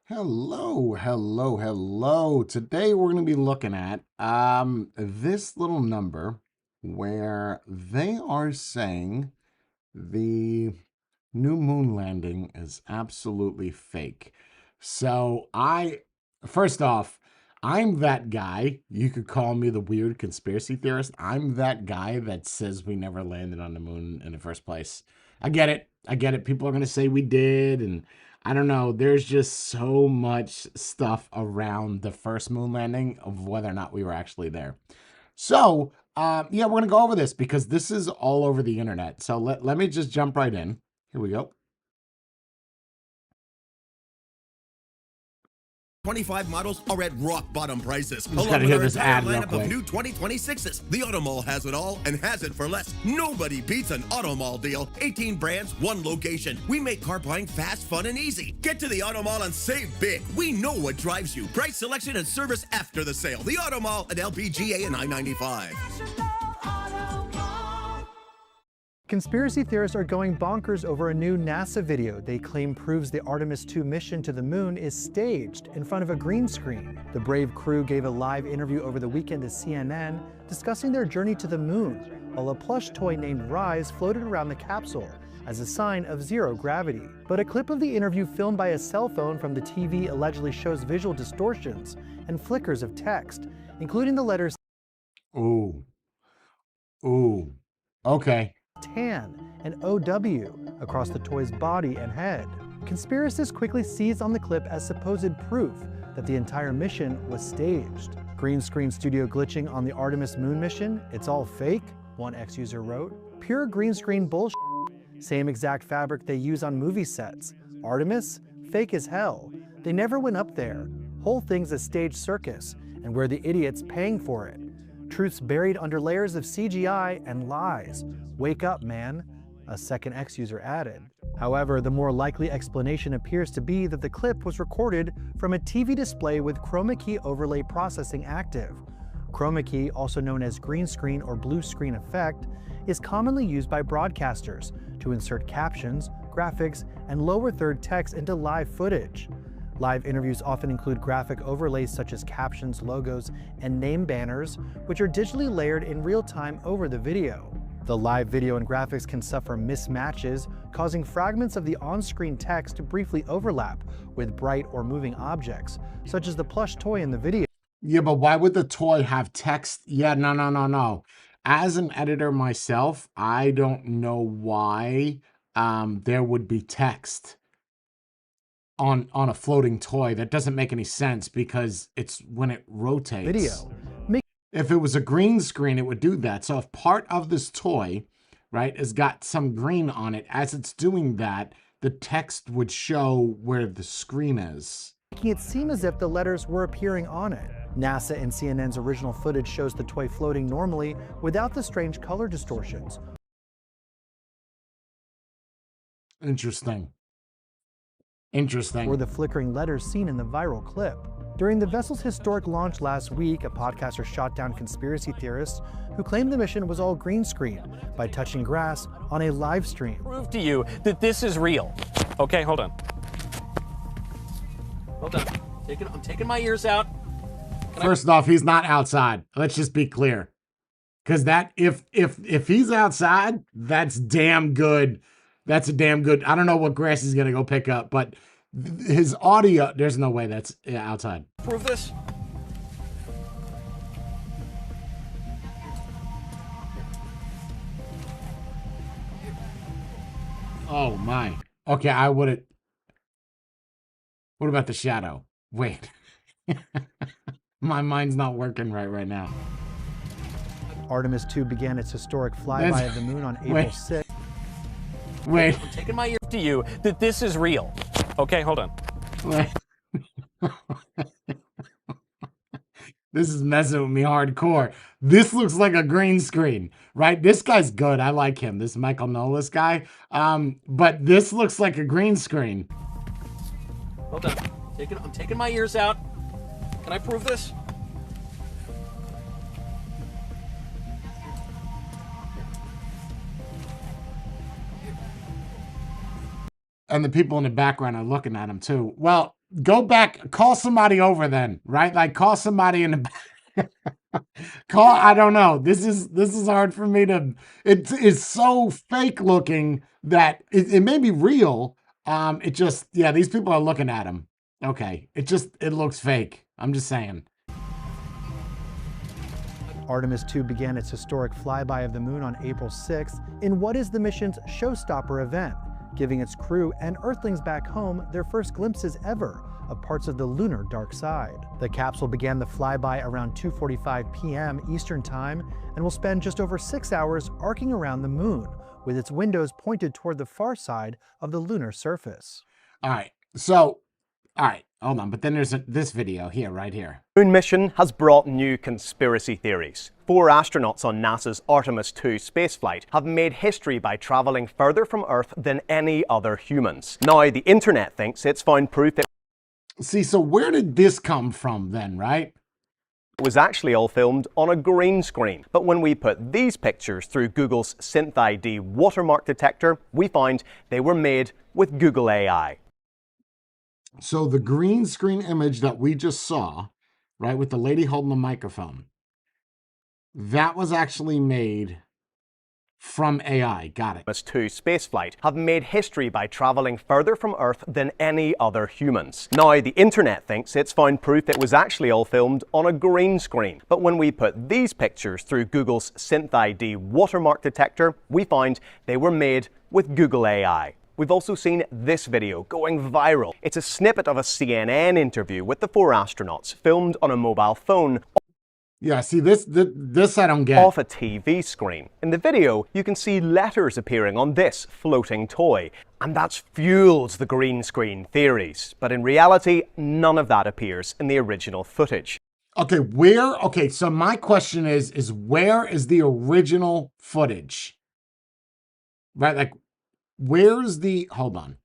Hello, hello, hello. Today we're going to be looking at this little number where they are saying the new moon landing is absolutely fake. So first off, I'm that guy. You could call me the weird conspiracy theorist. I'm that guy that says we never landed on the moon in the first place. I get it. I get it. People are going to say we did. And I don't know. There's just so much stuff around the first moon landing of whether or not we were actually there. So, yeah, we're going to go over this because this is all over the internet. So let me just jump right in. Here we go. 25 models are at rock bottom prices. Just gotta hear this ad real lineup quick. of new 2026s. The Auto Mall has it all and has it for less. Nobody beats an Auto Mall deal. 18 brands, one location. We make car buying fast, fun, and easy. Get to the Auto Mall and save big. We know what drives you. Price, selection, and service after the sale. The Auto Mall at LPGA and I-95. Conspiracy theorists are going bonkers over a new NASA video they claim proves the Artemis 2 mission to the moon is staged in front of a green screen. The brave crew gave a live interview over the weekend to CNN discussing their journey to the moon, while a plush toy named Rise floated around the capsule as a sign of zero gravity. But a clip of the interview filmed by a cell phone from the TV allegedly shows visual distortions and flickers of text, including the letters Ooh. Ooh. Okay. TAN and OW across the toy's body and head. Conspiracists quickly seized on the clip as supposed proof that the entire mission was staged. Green screen studio glitching on the Artemis moon mission? It's all fake, one ex-user wrote. Pure green screen bullshit. Same exact fabric they use on movie sets. Artemis? Fake as hell. They never went up there. Whole thing's a staged circus, and we're the idiots paying for it. Truths buried under layers of CGI and lies. Wake up, man, a second ex-user added. However, the more likely explanation appears to be that the clip was recorded from a TV display with chroma key overlay processing active. Chroma key, also known as green screen or blue screen effect, is commonly used by broadcasters to insert captions, graphics, and lower third text into live footage. Live interviews often include graphic overlays such as captions, logos, and name banners, which are digitally layered in real time over the video. The live video and graphics can suffer mismatches, causing fragments of the on-screen text to briefly overlap with bright or moving objects, such as the plush toy in the video. Yeah, but why would the toy have text? Yeah, no. As an editor myself, I don't know why there would be text on a floating toy. That doesn't make any sense because it's when it rotates. Video. If it was a green screen, it would do that. So if part of this toy, right, has got some green on it, as it's doing that, the text would show where the screen is. Making it seem as if the letters were appearing on it. NASA and CNN's original footage shows the toy floating normally without the strange color distortions. Interesting. Or the flickering letters seen in the viral clip. During the vessel's historic launch last week, a podcaster shot down conspiracy theorists who claimed the mission was all green screen by touching grass on a live stream. Prove to you that this is real. Okay, hold on. Hold on. I'm taking my ears out. First off, he's not outside. Let's just be clear. Because that if he's outside, that's damn good. That's a damn good. I don't know what grass he's gonna go pick up, but his audio, there's no way that's outside. Prove this. Oh my. Okay, I wouldn't. What about the shadow? Wait. My mind's not working right now. Artemis 2 began its historic flyby of the moon on April 6th. Wait. I'm taking my ears to you that this is real. Okay, hold on. Wait. This is messing with me hardcore. This looks like a green screen, right? This guy's good. I like him. This Michael Nolas guy. But this looks like a green screen. Hold on. I'm taking my ears out. Can I prove this? And the people in the background are looking at him too. Well, go back, call somebody over then, right? Like call somebody in the call. I don't know. This is hard for me to. It's so fake looking that it may be real. It just yeah. These people are looking at him. Okay, it looks fake. I'm just saying. Artemis 2 began its historic flyby of the moon on April 6th in what is the mission's showstopper event, giving its crew and Earthlings back home their first glimpses ever of parts of the lunar dark side. The capsule began the flyby around 2:45 p.m. Eastern Time and will spend just over 6 hours arcing around the moon, with its windows pointed toward the far side of the lunar surface. All right. So, all right. Hold on. But then there's this video here, right here. Moon mission has brought new conspiracy theories. 4 astronauts on NASA's Artemis 2 spaceflight have made history by traveling further from Earth than any other humans. Now, the internet thinks it's found proof it See, so where did this come from then, right? was actually all filmed on a green screen. But when we put these pictures through Google's SynthID watermark detector, we find they were made with Google AI. So the green screen image that we just saw, right, with the lady holding the microphone, that was actually made from AI. Got it. Artemis 2 spaceflight have made history by traveling further from Earth than any other humans. Now, the internet thinks it's found proof it was actually all filmed on a green screen. But when we put these pictures through Google's SynthID watermark detector, we found they were made with Google AI. We've also seen this video going viral. It's a snippet of a CNN interview with the 4 astronauts filmed on a mobile phone Yeah, see, this I don't get. off a TV screen. In the video, you can see letters appearing on this floating toy, and that's fueled the green screen theories. But in reality, none of that appears in the original footage. Okay, okay, so my question is where is the original footage? Right, like, where's the, hold on.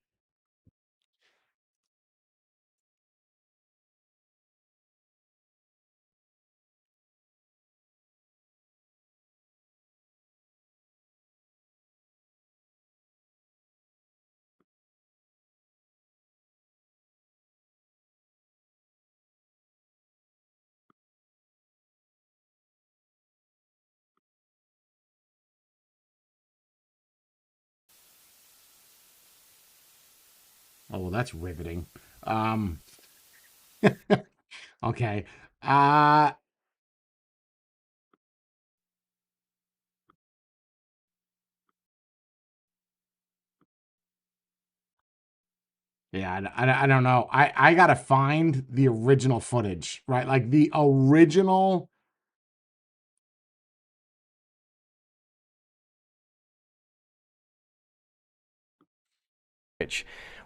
Oh, well, that's riveting. Okay. Uh, yeah, I don't know. I gotta find the original footage, right? Like the original.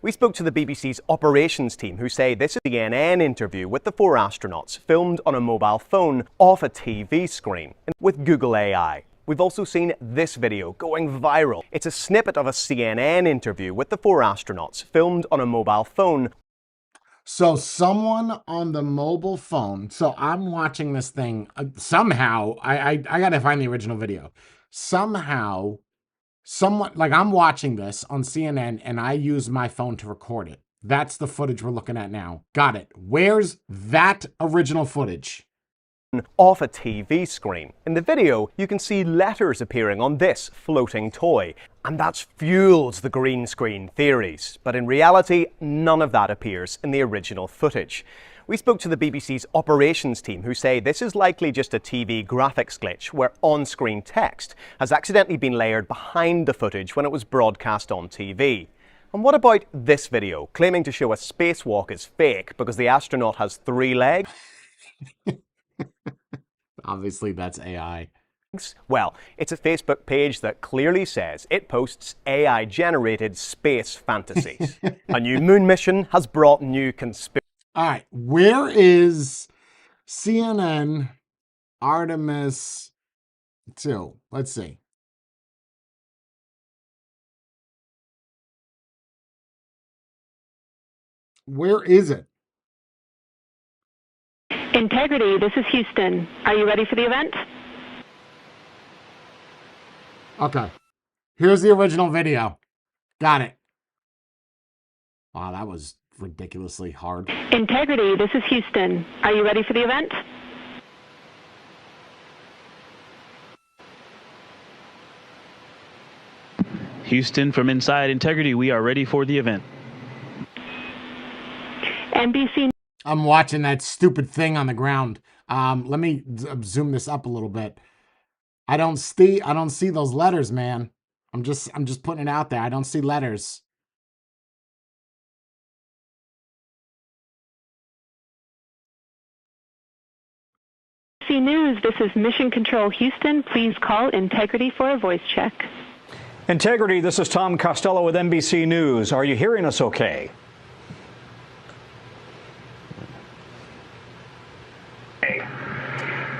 We spoke to the BBC's operations team who say this is a CNN interview with the 4 astronauts filmed on a mobile phone off a TV screen with Google AI. We've also seen this video going viral. It's a snippet of a CNN interview with the 4 astronauts filmed on a mobile phone. So someone on the mobile phone. So I'm watching this thing. Somehow, I gotta find the original video. Somehow, someone, like, I'm watching this on CNN and I use my phone to record it. That's the footage we're looking at now. Got it. Where's that original footage? Off a TV screen. In the video, you can see letters appearing on this floating toy, and that's fueled the green screen theories. But in reality, none of that appears in the original footage. We spoke to the BBC's operations team who say this is likely just a TV graphics glitch where on-screen text has accidentally been layered behind the footage when it was broadcast on TV. And what about this video, claiming to show a spacewalk is fake because the astronaut has 3 legs? Obviously, that's AI. Well, it's a Facebook page that clearly says it posts AI-generated space fantasies. A new moon mission has brought new conspiracy. All right, where is CNN Artemis 2? Let's see. Where is it? Integrity, this is Houston. Are you ready for the event? Okay. Here's the original video. Got it. Wow, ridiculously hard. Integrity, this is Houston. Are you ready for the event? Houston, from inside Integrity, we are ready for the event. NBC. I'm watching that stupid thing on the ground. Let me zoom this up a little bit. I don't see those letters, man. I'm just putting it out there. I don't see letters. NBC News, this is Mission Control Houston. Please call Integrity for a voice check. Integrity, this is Tom Costello with NBC News. Are you hearing us okay?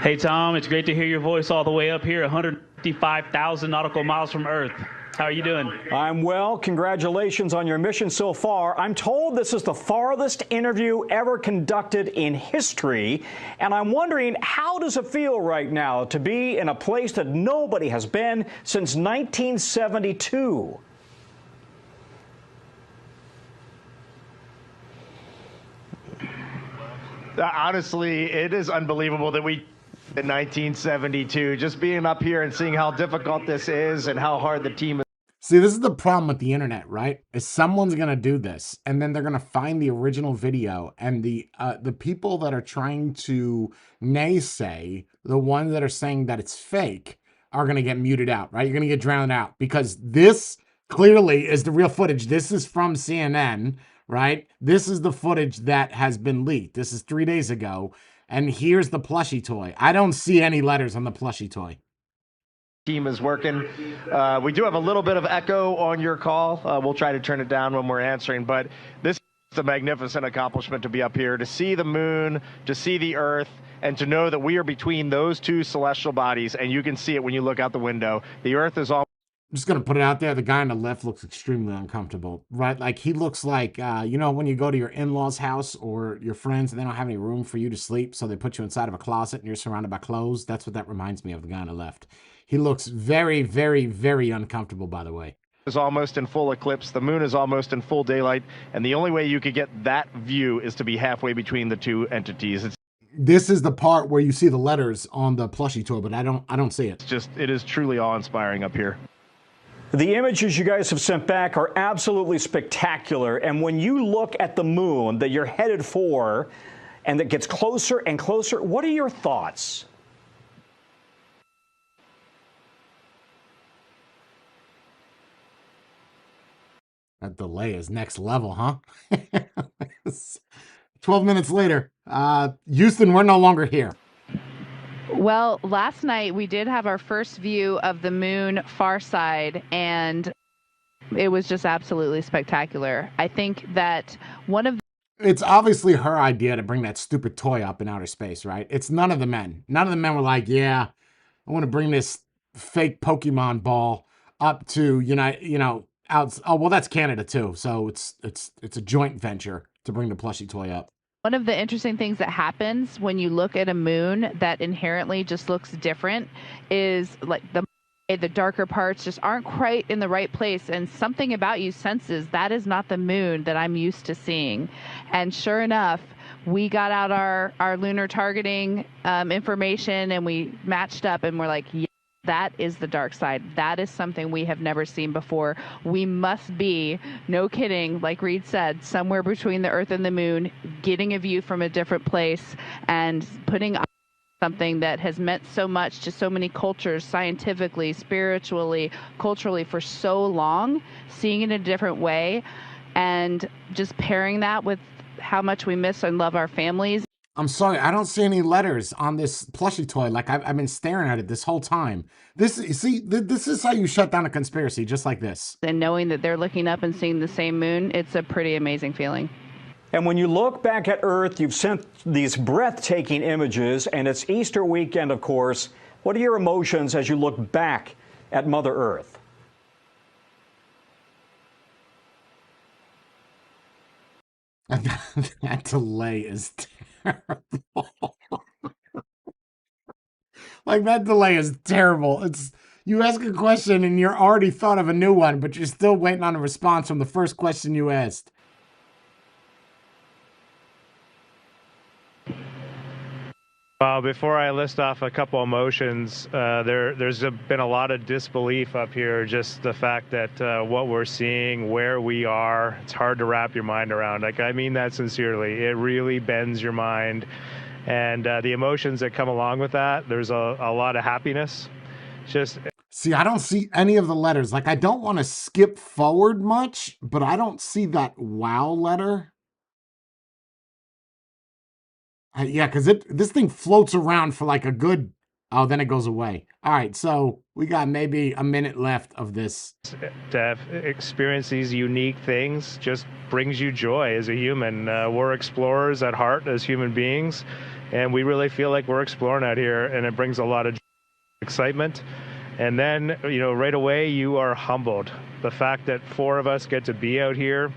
Hey, Tom, it's great to hear your voice all the way up here, 155,000 nautical miles from Earth. How are you doing? I'm well. Congratulations on your mission so far. I'm told this is the farthest interview ever conducted in history, and I'm wondering, how does it feel right now to be in a place that nobody has been since 1972? Honestly, it is unbelievable that we in 1972, just being up here and seeing how difficult this is and how hard the team is. See, this is the problem with the internet, right? Is someone's gonna do this, and then they're gonna find the original video, and the people that are trying to naysay, the ones that are saying that it's fake, are gonna get muted out, right? You're gonna get drowned out because this clearly is the real footage. This is from CNN, right? This is the footage that has been leaked. This is 3 days ago, and here's the plushie toy. I don't see any letters on the plushie toy. Team is working. We do have a little bit of echo on your call. We'll try to turn it down when we're answering, but this is a magnificent accomplishment to be up here, to see the moon, to see the Earth, and to know that we are between those two celestial bodies, and you can see it when you look out the window. The Earth is all. I'm just going to put it out there. The guy on the left looks extremely uncomfortable, right? Like he looks like, you know, when you go to your in-laws house or your friends and they don't have any room for you to sleep. So they put you inside of a closet and you're surrounded by clothes. That's what that reminds me of, the guy on the left. He looks very, very, very uncomfortable, by the way. Is almost in full eclipse. The moon is almost in full daylight. And the only way you could get that view is to be halfway between the two entities. This is the part where you see the letters on the plushie toy, but I don't see it. It is truly awe-inspiring up here. The images you guys have sent back are absolutely spectacular. And when you look at the moon that you're headed for and that gets closer and closer, what are your thoughts? That delay is next level, huh? 12 minutes later, Houston, we're no longer here. Well, last night we did have our first view of the moon far side, and it was just absolutely spectacular. I think that one of It's obviously her idea to bring that stupid toy up in outer space, right? It's none of the men. None of the men were like, yeah, I want to bring this fake Pokemon ball up to, out. Oh, well, that's Canada too. So it's a joint venture to bring the plushie toy up. One of the interesting things that happens when you look at a moon that inherently just looks different is like the darker parts just aren't quite in the right place, and something about you senses that is not the moon that I'm used to seeing. And sure enough, we got out our lunar targeting information and we matched up and we're like, yeah, that is the dark side. That is something we have never seen before. We must be, no kidding, like Reed said, somewhere between the Earth and the moon, getting a view from a different place and putting up something that has meant so much to so many cultures, scientifically, spiritually, culturally, for so long, seeing it in a different way, and just pairing that with how much we miss and love our families. I'm sorry, I don't see any letters on this plushie toy. Like I've been staring at it this whole time. This is how you shut down a conspiracy, just like this. And knowing that they're looking up and seeing the same moon, it's a pretty amazing feeling. And when you look back at Earth, you've sent these breathtaking images, and it's Easter weekend, of course. What are your emotions as you look back at Mother Earth? That delay is terrible. Like, that delay is terrible. It's, you ask a question and you're already thought of a new one, but you're still waiting on a response from the first question you asked. Before I list off a couple emotions, there's been a lot of disbelief up here. Just the fact that what we're seeing, where we are, it's hard to wrap your mind around. Like, I mean that sincerely. It really bends your mind. And the emotions that come along with that, there's a lot of happiness. Just See, I don't see any of the letters. Like, I don't want to skip forward much, but I don't see that wow letter. Yeah, because this thing floats around for like a good. Oh, then it goes away. All right, so we got maybe a minute left of this. to experience these unique things just brings you joy as a human. We're explorers at heart as human beings, and we really feel like we're exploring out here, and it brings a lot of excitement. And then, right away, you are humbled. The fact that 4 of us get to be out here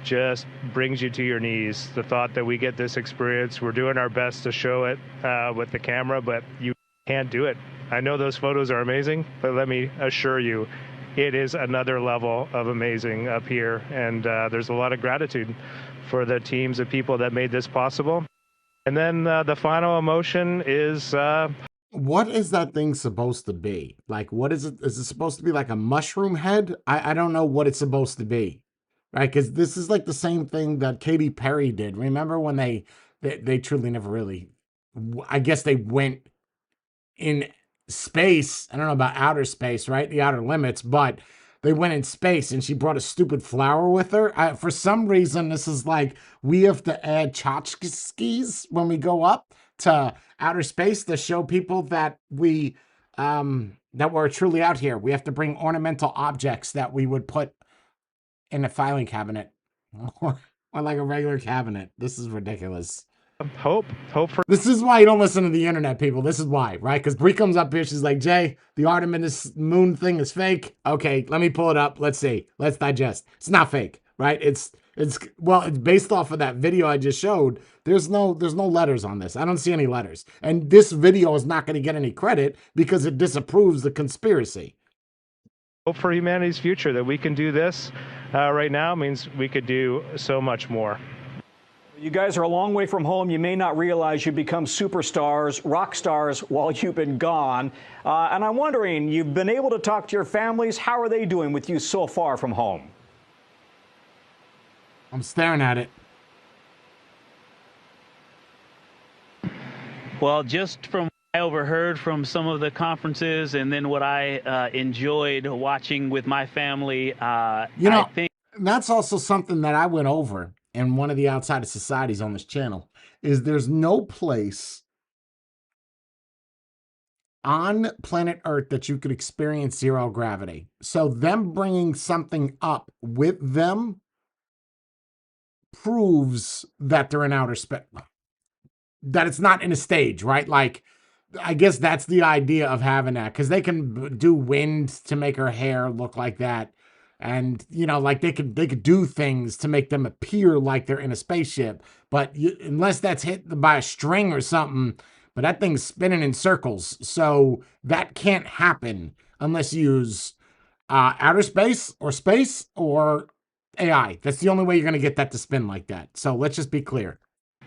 just brings you to your knees. The thought that we get this experience, we're doing our best to show it with the camera, but you can't do it. I know those photos are amazing, but let me assure you, it is another level of amazing up here. And there's a lot of gratitude for the teams of people that made this possible. And then the final emotion is... What is that thing supposed to be? Like, what is it? Is it supposed to be like a mushroom head? I don't know what it's supposed to be. Right? Because this is like the same thing that Katy Perry did. Remember when they truly never really, I guess they went in space. I don't know about outer space, right? The outer limits, but they went in space and she brought a stupid flower with her. For some reason, this is like we have to add tchotchkes when we go up to outer space to show people that we're truly out here. We have to bring ornamental objects that we would put in a filing cabinet or like a regular cabinet. This is ridiculous. Hope for... This is why you don't listen to the internet, people. This is why, right? Because Brie comes up here, she's like, Jay, the Artemis moon thing is fake. Okay, let me pull it up. Let's see. Let's digest. It's not fake, right? It's based off of that video I just showed. There's no letters on this. I don't see any letters. And this video is not going to get any credit because it disapproves the conspiracy. Hope for humanity's future, that we can do this right now means we could do so much more. You guys are a long way from home. You may not realize you've become superstars, rock stars, while you've been gone. And I'm wondering, you've been able to talk to your families. How are they doing with you so far from home? I'm staring at it. Well, just from what I overheard from some of the conferences and then what I enjoyed watching with my family, I think that's also something that I went over in one of the outside of societies on this channel, is there's no place on planet Earth that you could experience zero gravity. So them bringing something up with them proves that they're in outer space, that it's not in a stage, right? Like, I guess that's the idea of having that, because they can do wind to make her hair look like that. And, like they could do things to make them appear like they're in a spaceship. But unless that's hit by a string or something, but that thing's spinning in circles. So that can't happen unless you use outer space or AI. That's the only way you're going to get that to spin like that. So let's just be clear.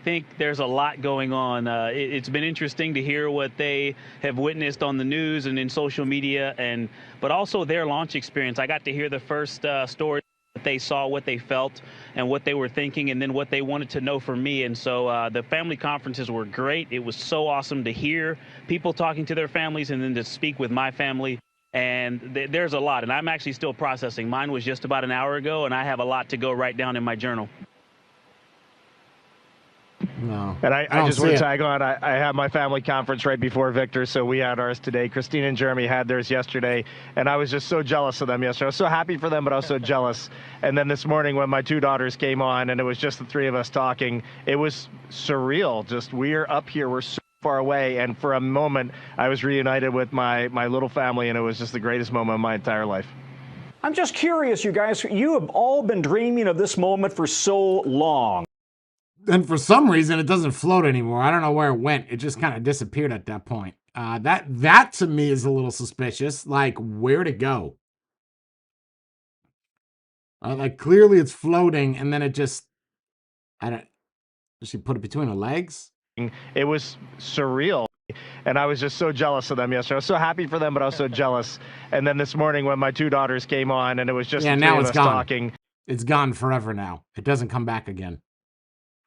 think there's a lot going on. It's been interesting to hear what they have witnessed on the news and in social media, but also their launch experience. I got to hear the first story that they saw, what they felt, and what they were thinking, and then what they wanted to know from me. And so the family conferences were great. It was so awesome to hear people talking to their families and then to speak with my family. And there's a lot, and I'm actually still processing. Mine was just about an hour ago, and I have a lot to go write down in my journal. No. And I just want to tag on. I had my family conference right before Victor, so we had ours today. Christine and Jeremy had theirs yesterday, and I was just so jealous of them yesterday. I was so happy for them, but also jealous. And then this morning when my two daughters came on, and it was just the three of us talking, it was surreal. Just, we're up here, we're so far away, and for a moment, I was reunited with my little family, and it was just the greatest moment of my entire life. I'm just curious, you guys, you have all been dreaming of this moment for so long. And for some reason, it doesn't float anymore. I don't know where it went. It just kind of disappeared at that point. That to me is a little suspicious. Like, where'd it go? Like, clearly it's floating, and then it just, does she put it between her legs? It was surreal. And I was just so jealous of them yesterday. I was so happy for them, but I was so jealous. And then this morning when my two daughters came on and it was just the three now of it's us gone. talking. It's gone forever now. It doesn't come back again.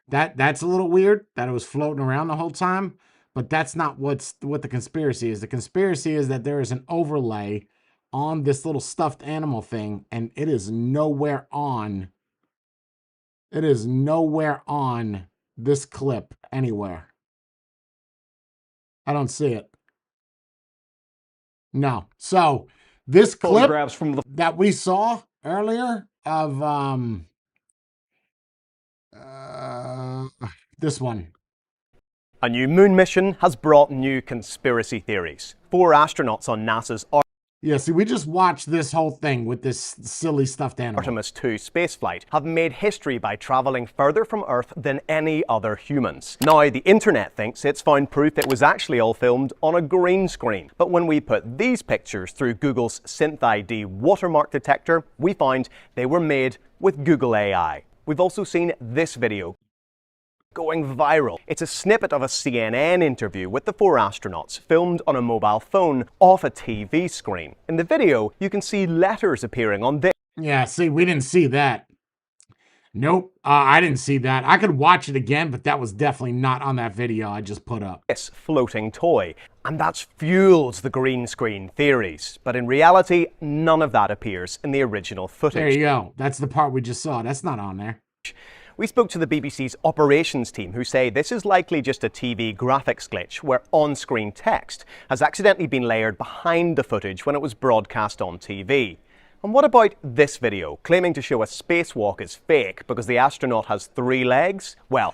That's a little weird that it was floating around the whole time, but that's not what the conspiracy is. The conspiracy is that there is an overlay on this little stuffed animal thing, and it is nowhere on. It is nowhere on this clip anywhere. I don't see it. No. So this clip Photographs from the that we saw earlier of this one. A new moon mission has brought new conspiracy theories. 4 astronauts on NASA's Yeah, see, we just watched this whole thing with this silly stuffed animal. Artemis 2 spaceflight have made history by travelling further from Earth than any other humans. Now, the internet thinks it's found proof it was actually all filmed on a green screen. But when we put these pictures through Google's SynthID watermark detector, we find they were made with Google AI. We've also seen this video going viral. It's a snippet of a CNN interview with the 4 astronauts filmed on a mobile phone off a TV screen. In the video, you can see letters appearing on this. Yeah, see, we didn't see that. Nope, I didn't see that. I could watch it again, but that was definitely not on that video I just put up. This floating toy, and that's fuels the green screen theories. But in reality, none of that appears in the original footage. There you go. That's the part we just saw. That's not on there. We spoke to the BBC's operations team who say this is likely just a TV graphics glitch where on-screen text has accidentally been layered behind the footage when it was broadcast on TV. And what about this video, claiming to show a spacewalk is fake because the astronaut has 3 legs? Well,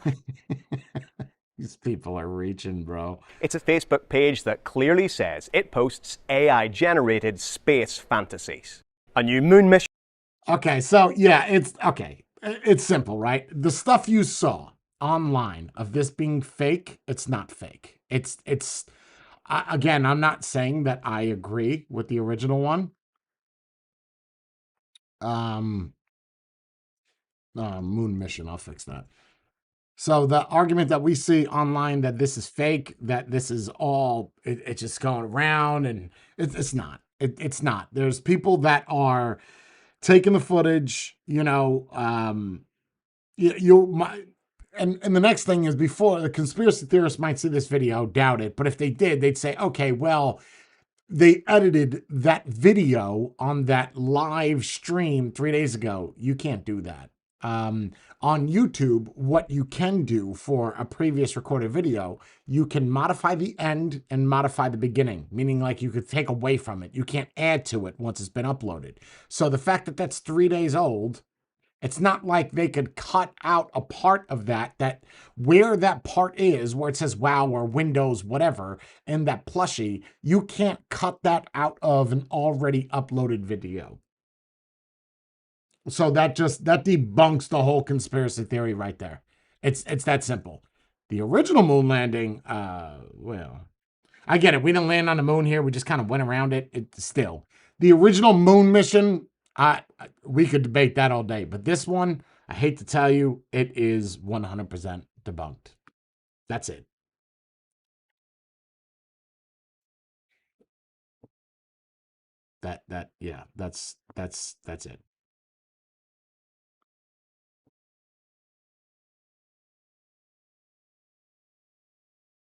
these people are reaching, bro. It's a Facebook page that clearly says it posts AI-generated space fantasies. A new moon mission. Okay, so yeah, it's simple, right? The stuff you saw online of this being fake, it's not fake. Again, I'm not saying that I agree with the original one. Moon mission, I'll fix that. So the argument that we see online that this is fake, that this is all, it's just going around, and it's not. It's not. There's people that are taking the footage, and the next thing is, before the conspiracy theorists might see this video, doubt it, but if they did, they'd say, okay, well, they edited that video on that live stream 3 days ago. You can't do that. On YouTube, what you can do for a previous recorded video, you can modify the end and modify the beginning, meaning like you could take away from it. You can't add to it once it's been uploaded. So the fact that that's 3 days old, it's not like they could cut out a part of that where that part is, where it says wow or Windows, whatever, and that plushie, you can't cut that out of an already uploaded video. So that debunks the whole conspiracy theory right there. It's that simple. The original moon landing, well, I get it. We didn't land on the moon here. We just kind of went around it. It's still the original moon mission. We could debate that all day, but this one, I hate to tell you, it is 100% debunked. That's it. Yeah, that's it.